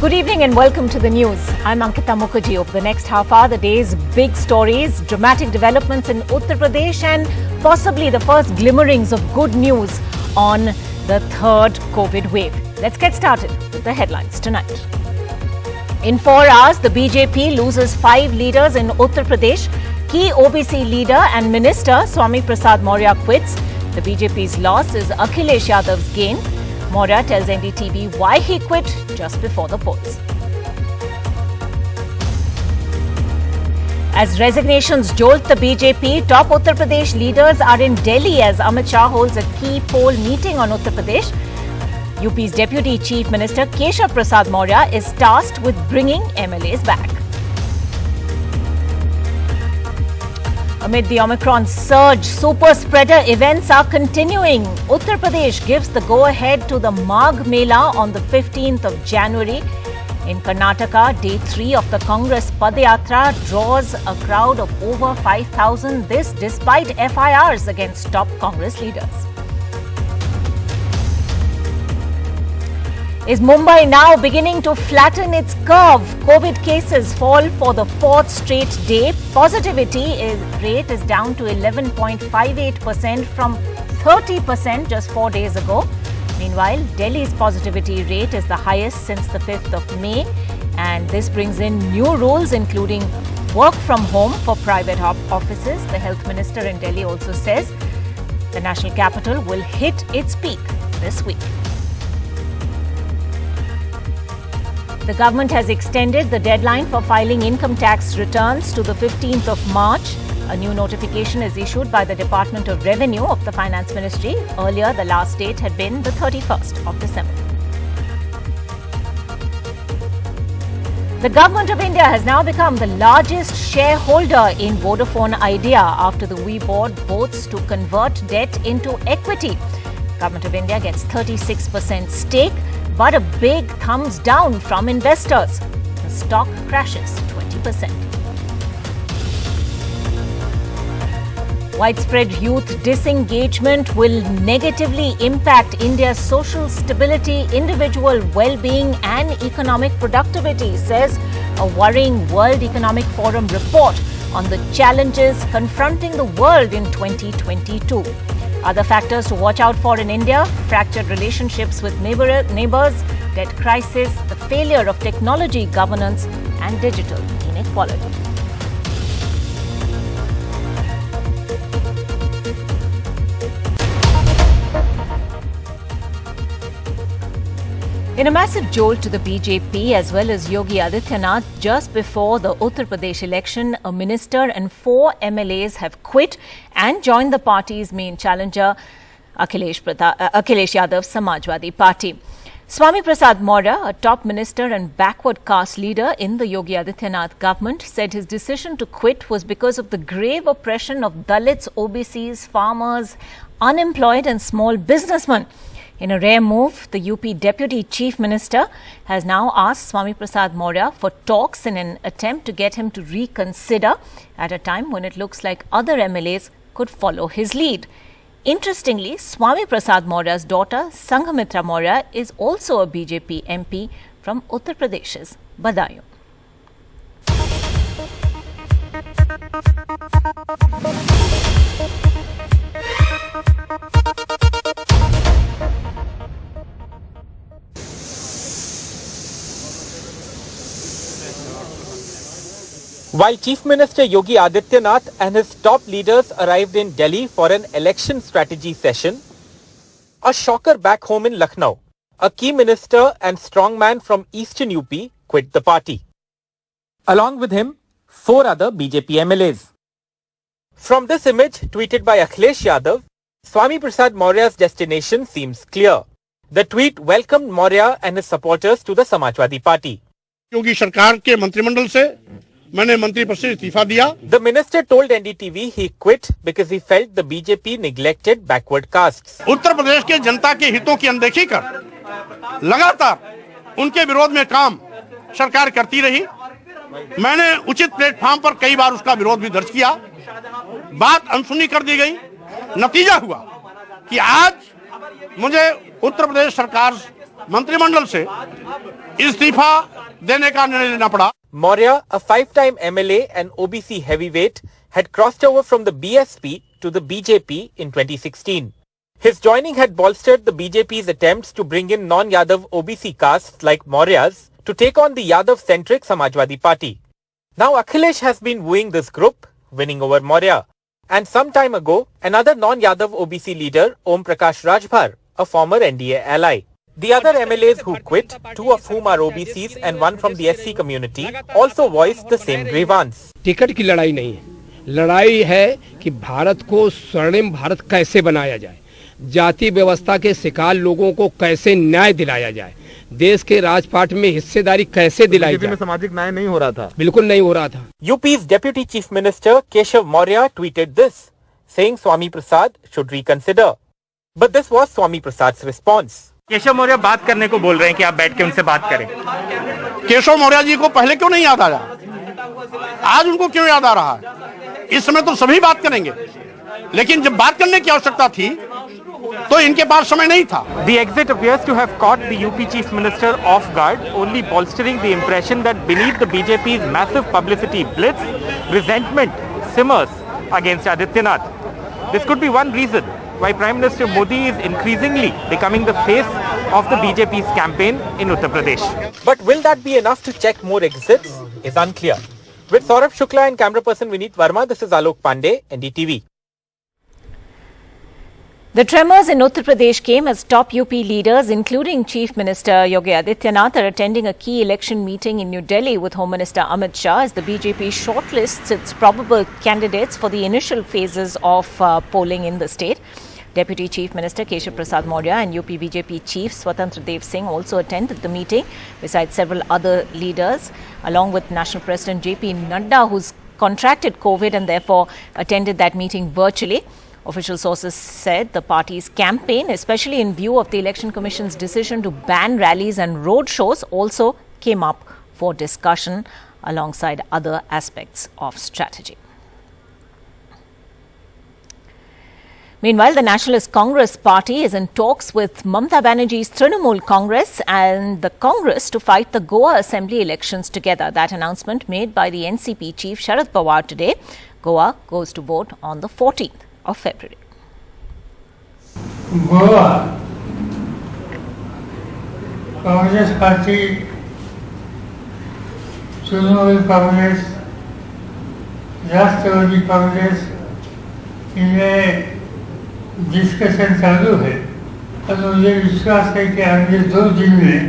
Good evening and welcome to the news. I'm Ankita Mukherjee. Over the next half hour, the day's big stories, dramatic developments in Uttar Pradesh and possibly the first glimmerings of good news on the third COVID wave. Let's get started with the headlines tonight. In 4 hours, the BJP loses 5 leaders in Uttar Pradesh. Key OBC leader and minister Swami Prasad Maurya quits. The BJP's loss is Akhilesh Yadav's gain. Maurya tells NDTV why he quit just before the polls. As resignations jolt the BJP, top Uttar Pradesh leaders are in Delhi as Amit Shah holds a key poll meeting on Uttar Pradesh. UP's Deputy Chief Minister Keshav Prasad Maurya is tasked with bringing MLAs back. Amid the Omicron surge, super spreader events are continuing. Uttar Pradesh gives the go-ahead to the Magh Mela on the 15th of January. In Karnataka, day 3 of the Congress Padayatra draws a crowd of over 5,000. This despite FIRs against top Congress leaders. Is Mumbai now beginning to flatten its curve? COVID cases fall for the 4th straight day. Positivity rate is down to 11.58% from 30% just 4 days ago. Meanwhile, Delhi's positivity rate is the highest since the 5th of May. And this brings in new rules, including work from home for private offices. The health minister in Delhi also says the national capital will hit its peak this week. The government has extended the deadline for filing income tax returns to the 15th of March. A new notification is issued by the Department of Revenue of the Finance Ministry. Earlier, the last date had been the 31st of December. The Government of India has now become the largest shareholder in Vodafone Idea after the We board votes to convert debt into equity. Government of India gets 36% stake, but a big thumbs down from investors. The stock crashes 20%. Widespread youth disengagement will negatively impact India's social stability, individual well-being and economic productivity, says a worrying World Economic Forum report on the challenges confronting the world in 2022. Other factors to watch out for in India: fractured relationships with neighbors, debt crisis, the failure of technology governance and digital inequality. In a massive jolt to the BJP as well as Yogi Adityanath, just before the Uttar Pradesh election, a minister and 4 MLAs have quit and joined the party's main challenger, Akhilesh Yadav's Samajwadi Party. Swami Prasad Maurya, a top minister and backward caste leader in the Yogi Adityanath government, said his decision to quit was because of the grave oppression of Dalits, OBCs, farmers, unemployed and small businessmen. In a rare move, the UP Deputy Chief Minister has now asked Swami Prasad Maurya for talks in an attempt to get him to reconsider at a time when it looks like other MLAs could follow his lead. Interestingly, Swami Prasad Maurya's daughter, Sanghamitra Maurya, is also a BJP MP from Uttar Pradesh's Badaयूं. While Chief Minister Yogi Adityanath and his top leaders arrived in Delhi for an election strategy session, a shocker back home in Lucknow. A key minister and strongman from eastern UP quit the party. Along with him, 4 other BJP MLAs. From this image tweeted by Akhilesh Yadav, Swami Prasad Maurya's destination seems clear. The tweet welcomed Maurya and his supporters to the Samajwadi Party. योगी सरकार के मंत्रिमंडल से मैंने मंत्री पद से इस्तीफा दिया. The minister told NDTV he quit because he felt the BJP neglected backward castes. Uttar Pradesh के जनता के हितों की अनदेखी कर लगातार उनके विरोध में काम सरकार करती रही. मैंने उचित प्लेटफॉर्म पर कई बार उसका विरोध भी दर्ज किया. बात अनसुनी कर दी गई. नतीजा हुआ कि आज मुझे उत्तर प्रदेश सरकार मंत्रिमंडल से इस्तीफा देने का निर्णय लेना पड़ा। Maurya, a five-time MLA and OBC heavyweight, had crossed over from the BSP to the BJP in 2016. His joining had bolstered the BJP's attempts to bring in non-Yadav OBC castes like Maurya's to take on the Yadav-centric Samajwadi Party. Now Akhilesh has been wooing this group, winning over Maurya. And some time ago, another non-Yadav OBC leader, Om Prakash Rajbhar, a former NDA ally. The other MLAs who quit, two of whom are OBCs and one from the SC community, also voiced the same grievance. Ticket की लड़ाई नहीं है, लड़ाई है कि भारत को स्वर्णिम भारत कैसे बनाया जाए, जाति व्यवस्था के शिकार लोगों को कैसे न्याय दिलाया जाए, देश के राजपाट में हिस्सेदारी कैसे दिलाई जाए। सामाजिक न्याय नहीं हो रहा था, बिल्कुल नहीं हो रहा था। UP's Deputy Chief Minister Keshav Maurya tweeted this, saying Swami Prasad should reconsider. But this was Swami Prasad's response. Keshav Maurya बात करने को बोल रहे हैं कि आप बैठ के उनसे बात करें। केशव मौर्य जी को पहले क्यों नहीं याद आया? आज उनको क्यों याद आ रहा है? इस समय तो सभी बात करेंगे, लेकिन जब बात करने की आवश्यकता थी तो इनके पास समय नहीं था। The exit appears to have caught the UP Chief Minister off guard, only bolstering the impression that beneath the BJP's massive publicity blitz, resentment simmers against Adityanath. This could be one reason why Prime Minister Modi is increasingly becoming the face of the BJP's campaign in Uttar Pradesh. But will that be enough to check more exits is unclear. With Saurabh Shukla and camera person Vineet Verma, this is Alok Pandey, NDTV. The tremors in Uttar Pradesh came as top UP leaders, including Chief Minister Yogi Adityanath, are attending a key election meeting in New Delhi with Home Minister Amit Shah as the BJP shortlists its probable candidates for the initial phases of polling in the state. Deputy Chief Minister Keshav Prasad Maurya and UP BJP Chief Swatantra Dev Singh also attended the meeting, besides several other leaders, along with National President JP Nadda, who's contracted COVID and therefore attended that meeting virtually. Official sources said the party's campaign, especially in view of the Election Commission's decision to ban rallies and road shows, also came up for discussion alongside other aspects of strategy. Meanwhile, the Nationalist Congress Party is in talks with Mamata Banerjee's Trinamool Congress and the Congress to fight the Goa Assembly elections together. That announcement made by the NCP chief Sharad Pawar today. Goa goes to vote on the 14th of February. Goa Congress Party, Trinamool Congress, Rashtrapati Congress, इनमें discussion चालू है और मुझे विश्वास है कि आगे 2 दिन में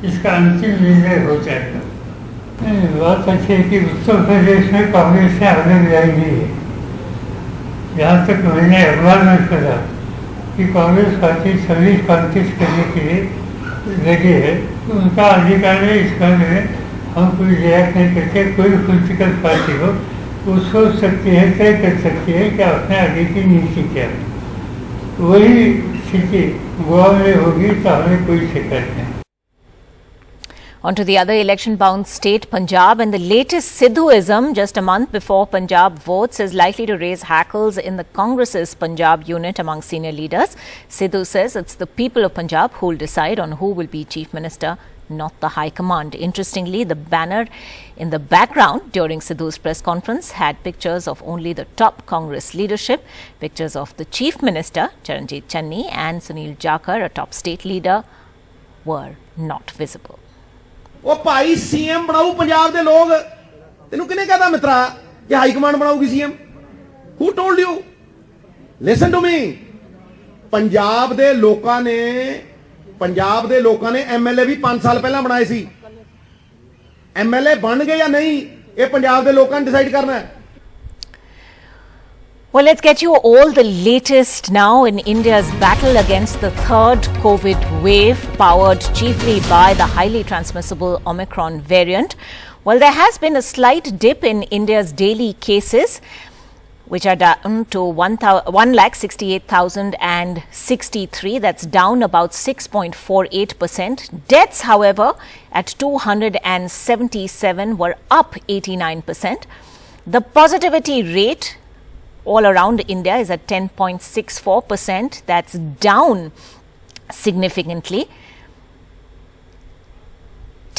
इसका अंतिम निर्णय हो जाएगा। बात अच्छी है कि उत्तर प्रदेश में कांग्रेस से आगे लड़ाई नहीं है। जहाँ तक मैंने अखबार में पढ़ा कि कांग्रेस पार्टी सभी कॉन्टेस्ट करने के लिए लगी है, तो उनका अधिकार है। इस बारे में हम कोई रिएक्ट नहीं करते। कोई पॉलिटिकल पार्टी हो वो सोच सकती है, तय कर सकती है कि अपने आगे की नीति क्या है। वही स्थिति गोवा में होगी तो हमें कोई शिकायत नहीं। On to the other election-bound state, Punjab, and the latest Sidhuism just a month before Punjab votes is likely to raise hackles in the Congress's Punjab unit among senior leaders. Sidhu says it's the people of Punjab who will decide on who will be Chief Minister, not the High Command. Interestingly, the banner in the background during Sidhu's press conference had pictures of only the top Congress leadership. Pictures of the Chief Minister, Charanjit Channi, and Sunil Jakar, a top state leader, were not visible. ਉਹ ਭਾਈ CM ਬਣਾਉ ਪੰਜਾਬ ਦੇ ਲੋਕ, ਤੈਨੂੰ ਕਿਹਨੇ ਕਹਦਾ ਮਿੱਤਰਾ ਕਿ high command ਬਣਾਉਗੀ CM? Who told you? Listen to me. Punjab ਦੇ ਲੋਕਾਂ ਨੇ ਐਮਐਲਏ ਵੀ 5 ਸਾਲ ਪਹਿਲਾਂ ਬਣਾਏ ਸੀ। ਐਮਐਲਏ ਬਣ ਗਏ ਜਾਂ ਨਹੀਂ, ਇਹ ਪੰਜਾਬ ਦੇ ਲੋਕਾਂ ਨੇ ਡਿਸਾਈਡ ਕਰਨਾ ਹੈ। Well, let's get you all the latest now in India's battle against the third COVID wave, powered chiefly by the highly transmissible Omicron variant. Well, there has been a slight dip in India's daily cases, which are down to 1,68,063. That's down about 6.48%. Deaths, however, at 277 were up 89%. The positivity rate all around India is at 10.64%. That's down significantly.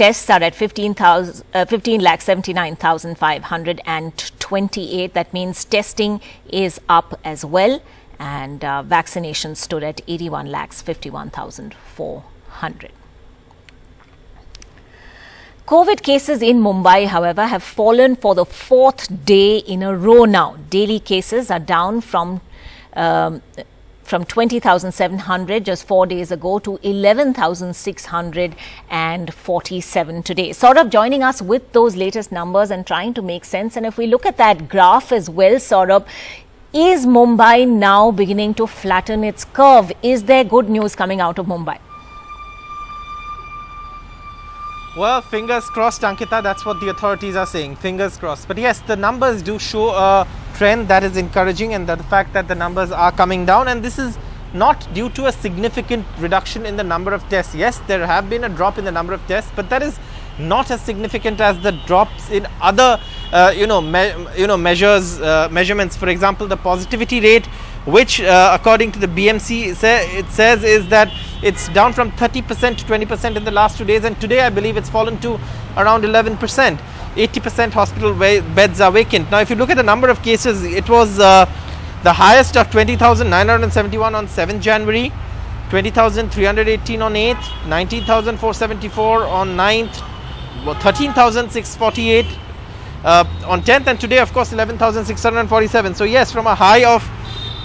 tests are at 15,79,528. That means testing is up as well, and vaccinations stood at 81,51,400. COVID cases in Mumbai, however, have fallen for the fourth day in a row now. Daily cases are down from 20,700 just 4 days ago to 11,647 today. Saurabh joining us with those latest numbers and trying to make sense. And if we look at that graph as well, Saurabh, is Mumbai now beginning to flatten its curve? Is there good news coming out of Mumbai? Well, fingers crossed, Ankita, that's what the authorities are saying, fingers crossed. But yes, the numbers do show a trend that is encouraging, and the fact that the numbers are coming down, and this is not due to a significant reduction in the number of tests. Yes, there have been a drop in the number of tests, but that is not as significant as the drops in other measurements. For example, the positivity rate, which according to the BMC it says is that it's down from 30% to 20% in the last 2 days, and today I believe it's fallen to around 11%. 80% hospital beds are vacant. Now if you look at the number of cases, it was the highest of 20,971 on 7th January, 20,318 on 8th, 19,474 on 9th, 13,648 on 10th, and today of course 11,647. So yes, from a high of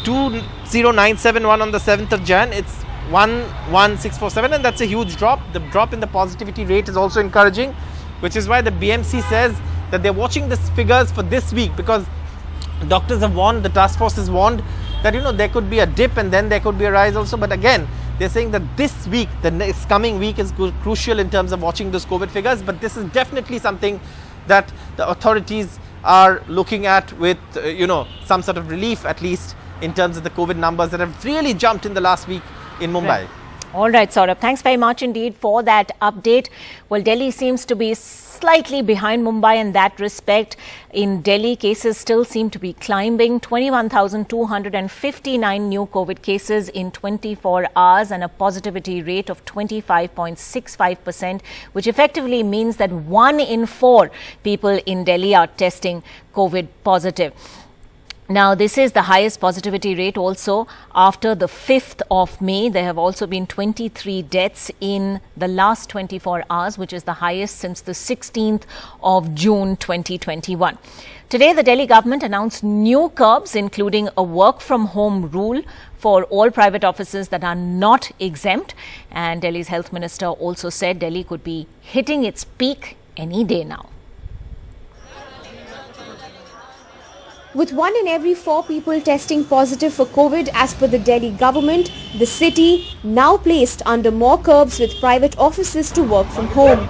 2,0971 on the 7th of Jan, it's 1,647, and that's a huge drop. The drop in the positivity rate is also encouraging, which is why the BMC says that they're watching the figures for this week, because doctors have warned, the task force has warned that there could be a dip and then there could be a rise also. But again, they're saying that this week, the next coming week, is crucial in terms of watching those COVID figures. But this is definitely something that the authorities are looking at with some sort of relief, at least in terms of the COVID numbers that have really jumped in the last week in Mumbai. Right. All right, Saurabh, thanks very much indeed for that update. Well, Delhi seems to be slightly behind Mumbai in that respect. In Delhi, cases still seem to be climbing. 21,259 new COVID cases in 24 hours and a positivity rate of 25.65%, which effectively means that 1 in 4 people in Delhi are testing COVID positive. Now, this is the highest positivity rate also after the 5th of May. There have also been 23 deaths in the last 24 hours, which is the highest since the 16th of June 2021. Today, the Delhi government announced new curbs, including a work-from-home rule for all private offices that are not exempt. And Delhi's health minister also said Delhi could be hitting its peak any day now. With 1 in every 4 people testing positive for COVID as per the Delhi government, the city now placed under more curbs with private offices to work from home.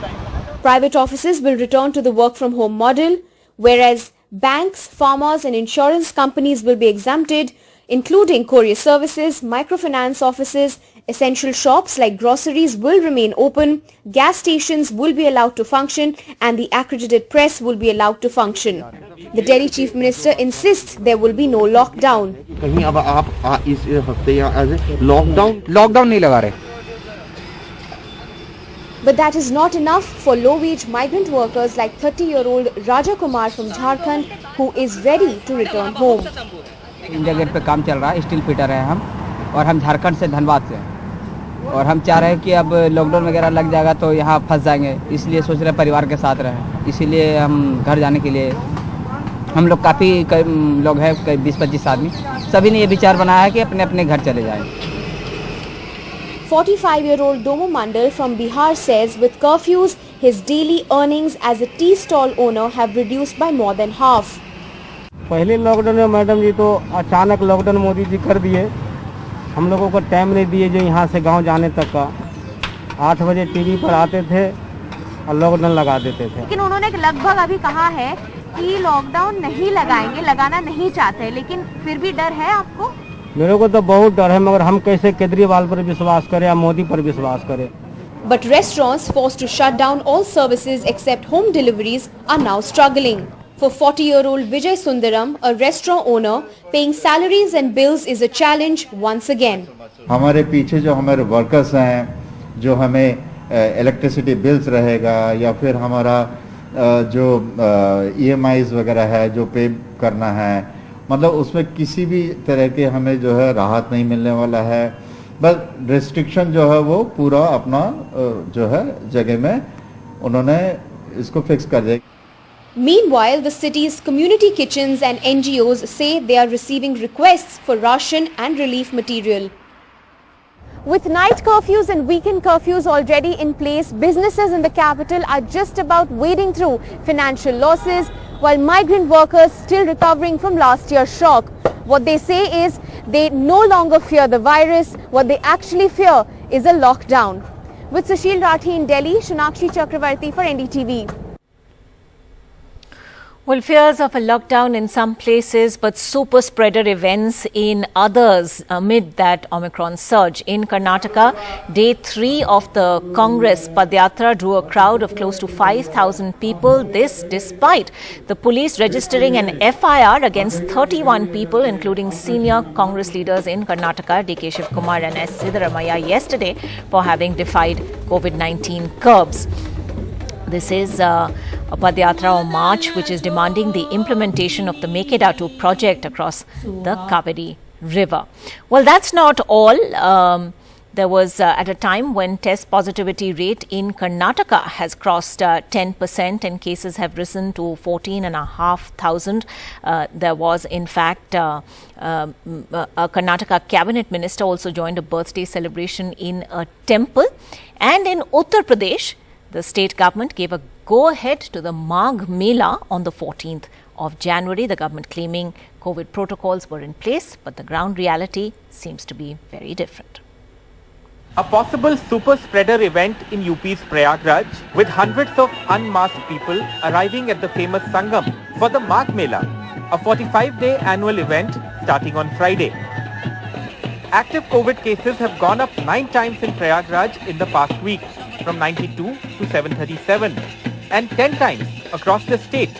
Private offices will return to the work from home model, whereas banks, pharmas and insurance companies will be exempted, including courier services, microfinance offices. Essential shops like groceries will remain open, gas stations will be allowed to function, and the accredited press will be allowed to function. The Delhi Chief Minister insists there will be no lockdown. कहीं अब आप इस हफ्ते या lockdown नहीं लगा रहे. But that is not enough for low-wage migrant workers like 30-year-old Raja Kumar from Jharkhand, who is ready to return home. India Gate पे काम चल रहा है, स्टील फिटर है हम, और हम झारखंड से धनबाद से, और हम चाह रहे हैं कि अब लॉकडाउन वगैरह लग जाएगा तो यहाँ फंस जाएंगे, इसलिए सोच रहे हैं परिवार के साथ रहें. इसीलिए हम घर जाने के लिए हम लोग काफ़ी लोग हैं, 20-25 आदमी, सभी ने ये विचार बनाया है कि अपने अपने घर चले जाएं. 45-year-old Domo Mandal from Bihar says with curfews, his daily earnings as a tea stall owner have reduced by more than half. पहले लॉकडाउन में मैडम जी तो अचानक लॉकडाउन मोदी जी कर दिए, हम लोगों को टाइम नहीं दिए जो यहाँ से गांव जाने तक का. 8 बजे टीवी पर आते थे और लॉकडाउन लगा देते थे. लेकिन उन्होंने लगभग अभी कहा है कि लॉकडाउन नहीं लगाएंगे, लगाना नहीं चाहते, लेकिन फिर भी डर है आपको? मेरे को तो बहुत डर है, मगर हम कैसे केजरीवाल पर विश्वास करें या मोदी पर विश्वास करें. But restaurants forced to shut down all services except home deliveries are now struggling. For 40-year-old Vijay Sundaram, a restaurant owner, paying salaries and bills is a challenge once again. हमारे पीछे जो हमारे वर्कर्स हैं, जो हमें electricity bills रहेगा या फिर हमारा जो EMIs वगैरह है जो पे करना है, मतलब उसमें किसी भी तरह के हमें जो है राहत नहीं मिलने वाला है। बस रेस्ट्रिक्शन जो है वो पूरा अपना जो है जगह में उन्होंने इसको फिक्स कर दिया। Meanwhile, the city's community kitchens and NGOs say they are receiving requests for ration and relief material. With night curfews and weekend curfews already in place, businesses in the capital are just about wading through financial losses, while migrant workers still recovering from last year's shock. What they say is they no longer fear the virus. What they actually fear is a lockdown. With Sushil Rathi in Delhi, Shunakshi Chakravarti for NDTV. Well, fears of a lockdown in some places, but super spreader events in others amid that Omicron surge. In Karnataka, day 3 of the Congress Padyatra drew a crowd of close to 5,000 people. This despite the police registering an FIR against 31 people, including senior Congress leaders in Karnataka, DK Shivkumar and S. Siddaramaiah, yesterday for having defied COVID-19 curbs. This is a Padyatra or march which is demanding the implementation of the Mekedatu project across the Kaveri River. Well, that's not all. There was at a time when test positivity rate in Karnataka has crossed 10% and cases have risen to 14,500. There was in fact a Karnataka cabinet minister also joined a birthday celebration in a temple. And in Uttar Pradesh, the state government gave a go-ahead to the Magh Mela on the 14th of January. The government claiming COVID protocols were in place, but the ground reality seems to be very different. A possible super spreader event in UP's Prayagraj with hundreds of unmasked people arriving at the famous Sangam for the Magh Mela, a 45-day annual event starting on Friday. Active COVID cases have gone up 9 times in Prayagraj in the past week, from 92 to 737, and 10 times across the state,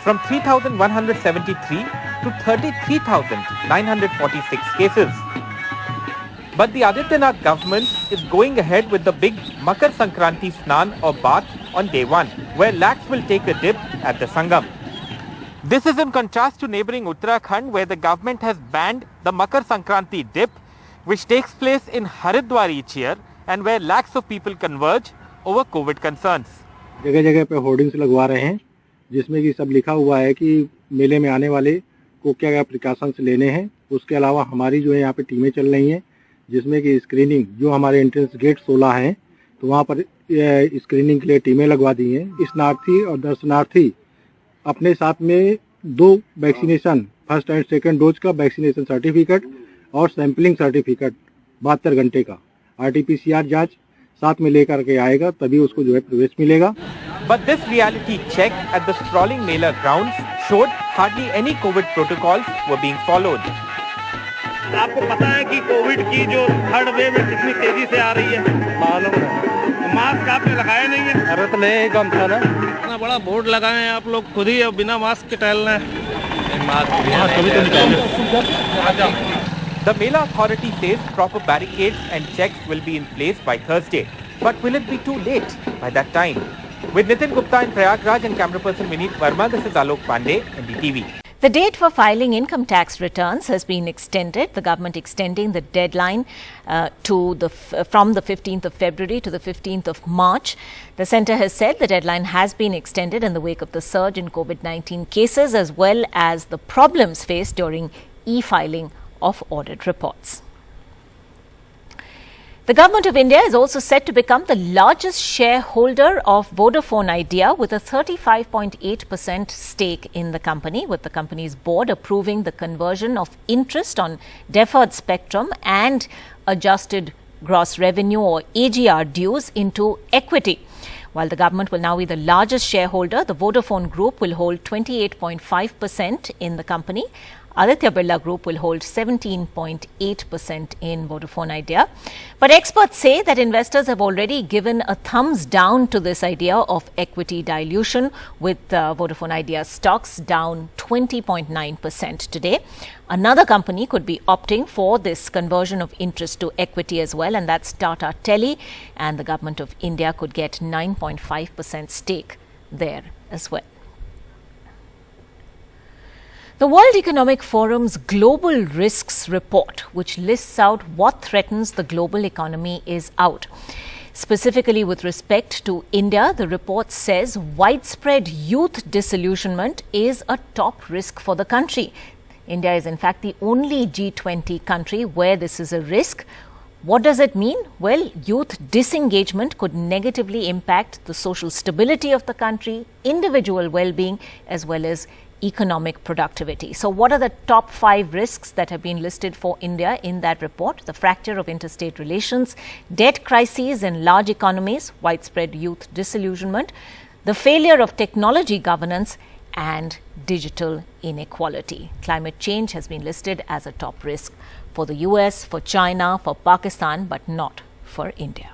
from 3,173 to 33,946 cases. But the Adityanath government is going ahead with the big Makar Sankranti Snan or bath on day 1, where lakhs will take a dip at the Sangam. This is in contrast to neighbouring Uttarakhand, where the government has banned the Makar Sankranti dip, which takes place in Haridwar each year, and where lakhs of people converge over COVID concerns. जगह जगह पे hoardings लगवा रहे हैं जिसमें कि सब लिखा हुआ है कि मेले में आने वाले को क्या क्या प्रिकॉशंस लेने हैं। उसके अलावा हमारी जो है यहाँ पे टीमें चल रही हैं जिसमें कि स्क्रीनिंग, जो हमारे एंट्रेंस गेट 16 हैं तो वहाँ पर स्क्रीनिंग के लिए टीमें लगवा दी हैं। स्नार्थी और दर्शनार्थी अपने साथ में 2 vaccination, first and second dose का वैक्सीनेशन सर्टिफिकेट और सैंपलिंग सर्टिफिकेट 72 घंटे का RT-PCR जांच साथ में लेकर के आएगा, तभी उसको जो है प्रवेश मिलेगा। But this reality check at the sprawling Mela grounds showed hardly any COVID protocols were being followed. आपको पता है कि कोविड की जो थर्ड वेव है कितनी तेजी से आ रही है, मालूम है। मास्क आपने लगाया नहीं है, जरूरत नहीं कम था ना। इतना बड़ा बोर्ड लगाए हैं आप लोग खुद ही और बिना मास्क के टहलना है। The Mela authority says proper barricades and checks will be in place by Thursday. But will it be too late by that time? With Nitin Gupta in Prayagraj and camera person Vineet Verma, this is Alok Pandey, NDTV. The date for filing income tax returns has been extended. The government extending the deadline from the 15th of February to the 15th of March. The centre has said the deadline has been extended in the wake of the surge in COVID-19 cases as well as the problems faced during e-filing of audit reports. The Government of India is also set to become the largest shareholder of Vodafone Idea with a 35.8% stake in the company, with the company's board approving the conversion of interest on deferred spectrum and adjusted gross revenue or AGR dues into equity. While the government will now be the largest shareholder, the Vodafone Group will hold 28.5% in the company. Aditya Birla Group will hold 17.8% in Vodafone Idea. But experts say that investors have already given a thumbs down to this idea of equity dilution, with Vodafone Idea stocks down 20.9% today. Another company could be opting for this conversion of interest to equity as well, and that's Tata Tele, and the government of India could get 9.5% stake there as well. The World Economic Forum's Global Risks Report, which lists out what threatens the global economy, is out. Specifically with respect to India, the report says widespread youth disillusionment is a top risk for the country. India is in fact the only G20 country where this is a risk. What does it mean? Well, youth disengagement could negatively impact the social stability of the country, individual well-being, as well as economic productivity. So what are the top 5 risks that have been listed for India in that report? The fracture of interstate relations, debt crises in large economies, widespread youth disillusionment, the failure of technology governance, and digital inequality. Climate change has been listed as a top risk for the US, for China, for Pakistan, but not for India.